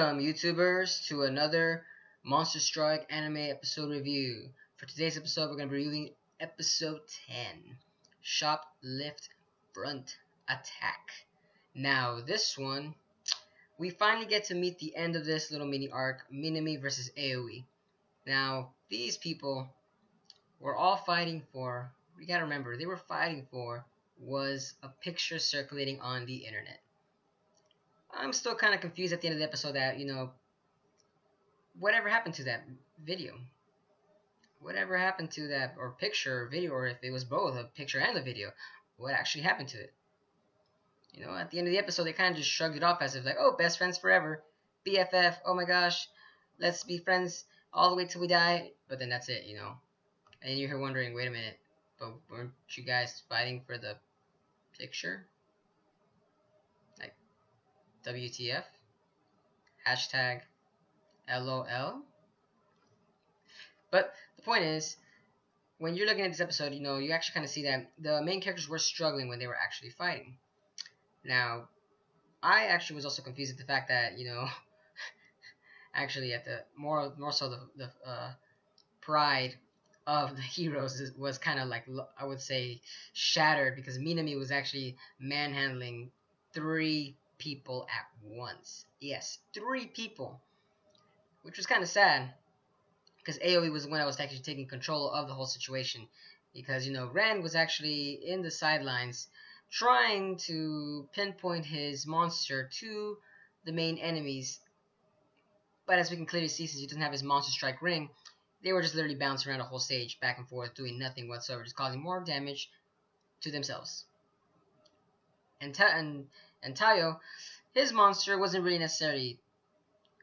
YouTubers, to another Monster Strike anime episode review. For today's episode, we're going to be reviewing episode 10, Shoplift Front Attack. Now, this one, we finally get to meet the end of this little mini arc, Minami versus AoE. Now, these people were all fighting for, we gotta remember, they were fighting for was a picture circulating on the internet. I'm still kind of confused at the end of the episode that, whatever happened to that video? Whatever happened to that, or picture, or video, or if it was both, a picture and a video, what actually happened to it? At the end of the episode, they kind of just shrugged it off as if like, oh, best friends forever, BFF, oh my gosh, let's be friends all the way till we die, but then that's it, And you're here wondering, wait a minute, but weren't you guys fighting for the picture? Like, WTF? Hashtag LOL. But the point is, when you're looking at this episode, you actually kind of see that the main characters were struggling when they were actually fighting. Now, I actually was also confused at the fact that, actually at the more so the pride of the heroes was kind of like, I would say, shattered, because Minami was actually manhandling 3 people at once. Yes, 3 people, which was kind of sad, because AoE was the one that was actually taking control of the whole situation, because Ren was actually in the sidelines trying to pinpoint his monster to the main enemies, but as we can clearly see, since he doesn't have his monster strike ring, they were just literally bouncing around the whole stage back and forth, doing nothing whatsoever, just causing more damage to themselves. And Taiyo, his monster wasn't really necessarily,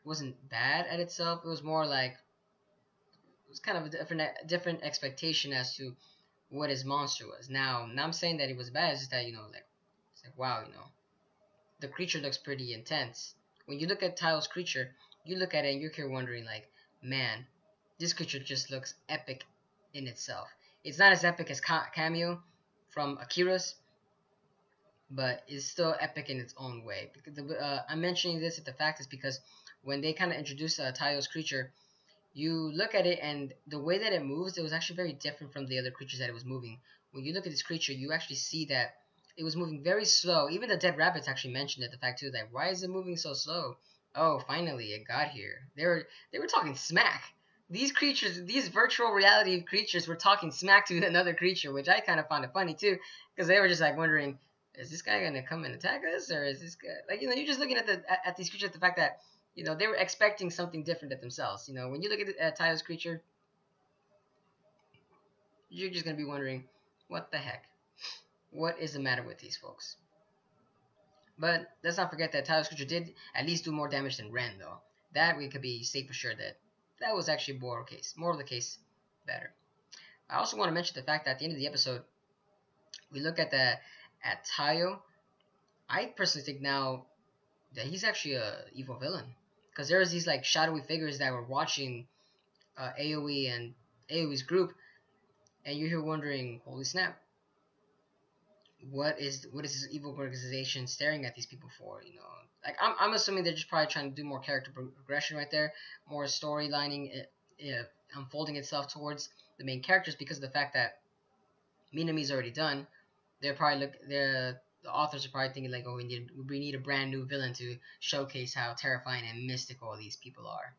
wasn't bad at itself. It was more like, it was kind of a different expectation as to what his monster was. Now I'm saying that it was bad, it's just that, it's like, wow, the creature looks pretty intense. When you look at Taiyo's creature, you look at it and you're here wondering, like, man, this creature just looks epic in itself. It's not as epic as Cameo from Akira's, but it's still epic in its own way. I'm mentioning this at the fact is because when they kind of introduced Taiyo's creature, you look at it and the way that it moves, it was actually very different from the other creatures that it was moving. When you look at this creature, you actually see that it was moving very slow. Even the dead rabbits actually mentioned it, the fact too, that why is it moving so slow? Oh, finally it got here. They were talking smack. These creatures, these virtual reality creatures, were talking smack to another creature, which I kind of found it funny too, because they were just like wondering, is this guy gonna come and attack us, or is this guy, like, you're just looking at these creatures, the fact that they were expecting something different at themselves. When you look at Taiyo's creature, you're just gonna be wondering, what the heck, what is the matter with these folks? But let's not forget that Taiyo's creature did at least do more damage than Ren, though. That we could be safe for sure that was actually more of the case better. I also want to mention the fact that at the end of the episode, we look at Taiyo. I personally think now that he's actually a evil villain, because there was these like shadowy figures that were watching AoE and AoE's group, and you're here wondering, holy snap, what is this evil organization staring at these people for? Like, I'm assuming they're just probably trying to do more character progression right there, more storylining, unfolding itself towards the main characters, because of the fact that Minami's already done. They're probably the authors are probably thinking like, oh, we need a brand new villain to showcase how terrifying and mystical these people are,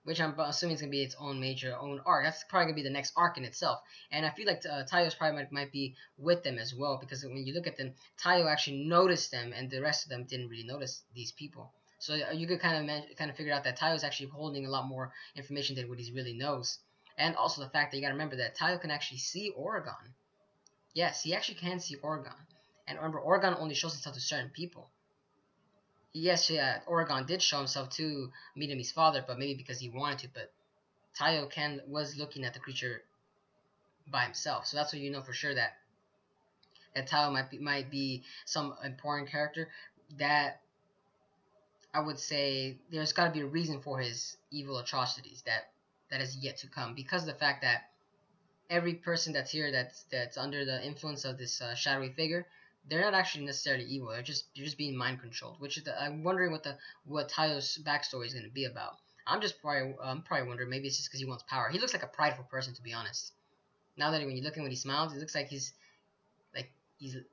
which I'm assuming is gonna be its own arc. That's probably gonna be the next arc in itself. And I feel like Taiyo's probably might be with them as well, because when you look at them, Taiyo actually noticed them, and the rest of them didn't really notice these people. So you could kind of figure out that Taiyo's actually holding a lot more information than what he really knows. And also the fact that you gotta remember that Taiyo can actually see Oregon. Yes, he actually can see Oregon. And remember, Oregon only shows himself to certain people. Yes, yeah, Oregon did show himself to Minami's father, but maybe because he wanted to. But Taiyo was looking at the creature by himself, so that's what you know for sure that Taiyo might be some important character. That I would say there's got to be a reason for his evil atrocities that is yet to come, because of the fact that every person that's here that's under the influence of this shadowy figure, they're not actually necessarily evil. They're just being mind controlled. Which is I'm wondering what Taiyo's backstory is going to be about. I'm probably wondering maybe it's just because he wants power. He looks like a prideful person, to be honest. Now that when you look at when he smiles, it looks like he's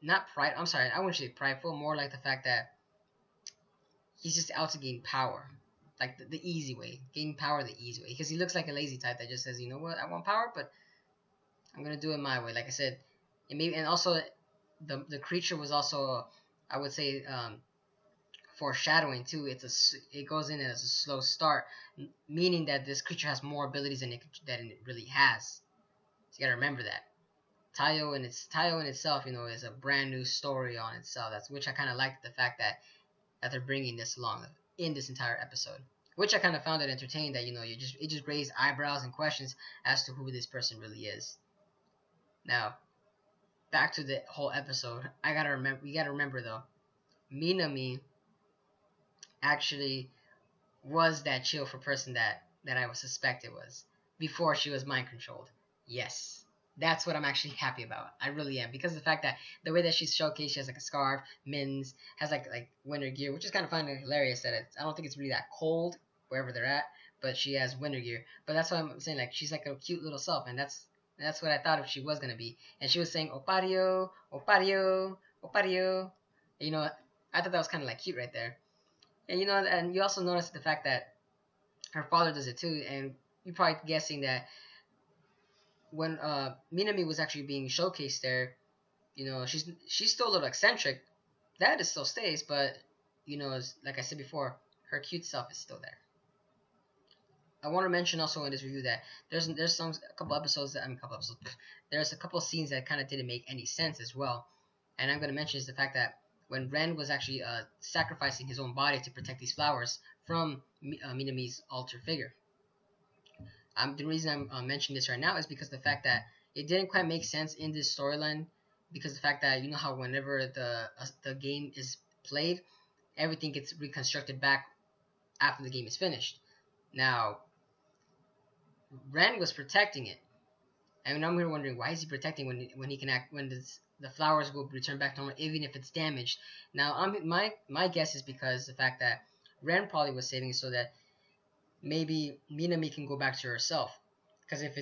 not pride. I'm sorry, I wouldn't say prideful. More like the fact that he's just out to gain power, like the easy way, gain power the easy way. Because he looks like a lazy type that just says, you know what, I want power, but I'm gonna do it my way. Like I said, and also the creature was also, I would say, foreshadowing too. It goes in as a slow start, meaning that this creature has more abilities than it really has. So you gotta remember that. Taiyo in itself, is a brand new story on itself. Which I kind of liked the fact that they're bringing this along in this entire episode. Which I kind of found it entertaining that it just raised eyebrows and questions as to who this person really is. Now, back to the whole episode. We gotta remember though, Minami actually was that chill for person that I would suspect it was before she was mind controlled. Yes, that's what I'm actually happy about. I really am, because of the fact that the way that she's showcased, she has like a scarf, mittens, has like winter gear, which is kind of fun and hilarious. I don't think it's really that cold wherever they're at, but she has winter gear. But that's why I'm saying, like, she's like a cute little self, and that's what I thought she was gonna be. And she was saying Opario, Opario, Opario. I thought that was kind of like cute right there. And and you also notice the fact that her father does it too, and you're probably guessing that when Minami was actually being showcased there, she's still a little eccentric. That still stays, but like I said before, her cute self is still there. I want to mention also in this review that there's a couple episodes there's a couple scenes that kind of didn't make any sense as well, and I'm going to mention is the fact that when Ren was actually sacrificing his own body to protect these flowers from Minami's alter figure. The reason I'm mentioning this right now is because the fact that it didn't quite make sense in this storyline, because the fact that how whenever the game is played, everything gets reconstructed back after the game is finished. Now, Ren was protecting it, and I'm here wondering why is he protecting when he can act when the flowers will return back to normal even if it's damaged. Now, my guess is because the fact that Ren probably was saving it so that maybe Minami can go back to herself. Because if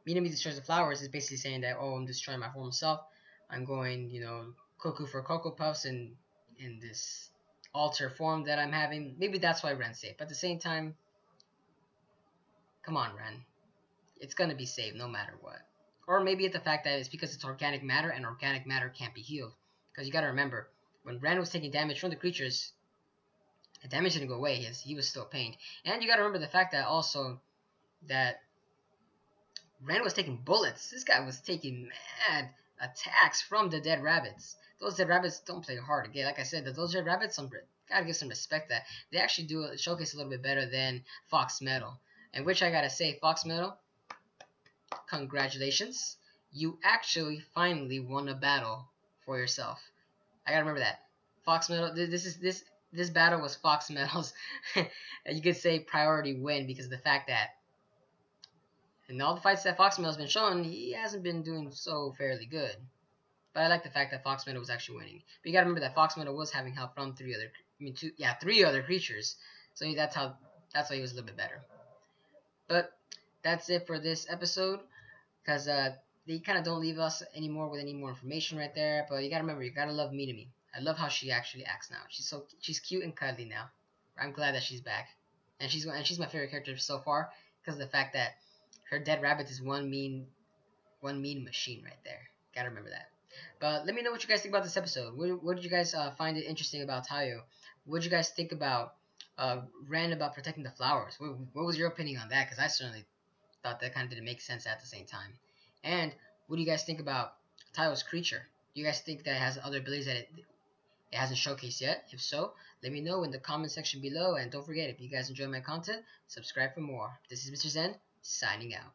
Minami destroys the flowers, it's basically saying that, oh, I'm destroying my former self. I'm going, cuckoo for Cocoa Puffs in this alter form that I'm having. Maybe that's why Ren's safe. But at the same time, come on, Ren. It's going to be saved no matter what. Or maybe it's the fact that it's because it's organic matter, and organic matter can't be healed. Because you got to remember, when Ren was taking damage from the creatures, the damage didn't go away. He was still pained. And you got to remember the fact that also that Ren was taking bullets. This guy was taking mad attacks from the dead rabbits. Those dead rabbits don't play hard. Again, like I said, those dead rabbits, gotta give some respect that they actually do showcase a little bit better than Fox Metal. And which I gotta say, Fox Metal, congratulations. You actually finally won a battle for yourself. I gotta remember that. Fox Metal, this battle was Fox Metal's, you could say, priority win, because of the fact that in all the fights that Fox Metal's been shown, he hasn't been doing so fairly good. But I like the fact that Fox Metal was actually winning. But you gotta remember that Fox Metal was having help from three other creatures. So that's why he was a little bit better. But that's it for this episode, because they kind of don't leave us anymore with any more information right there. But you gotta remember, you gotta love Minami. I love how she actually acts now. She's cute and cuddly now. I'm glad that she's back, and she's my favorite character so far, because of the fact that her dead rabbit is one mean machine right there. Gotta remember that. But let me know what you guys think about this episode. What did you guys find it interesting about Taiyo? What did you guys think about Ren about protecting the flowers? What was your opinion on that? Because I certainly thought that kind of didn't make sense at the same time. And what do you guys think about Taiyo's creature? Do you guys think that it has other abilities that it hasn't showcased yet? If so, let me know in the comment section below. And don't forget, if you guys enjoy my content, subscribe for more. This is Mr. Zen, signing out.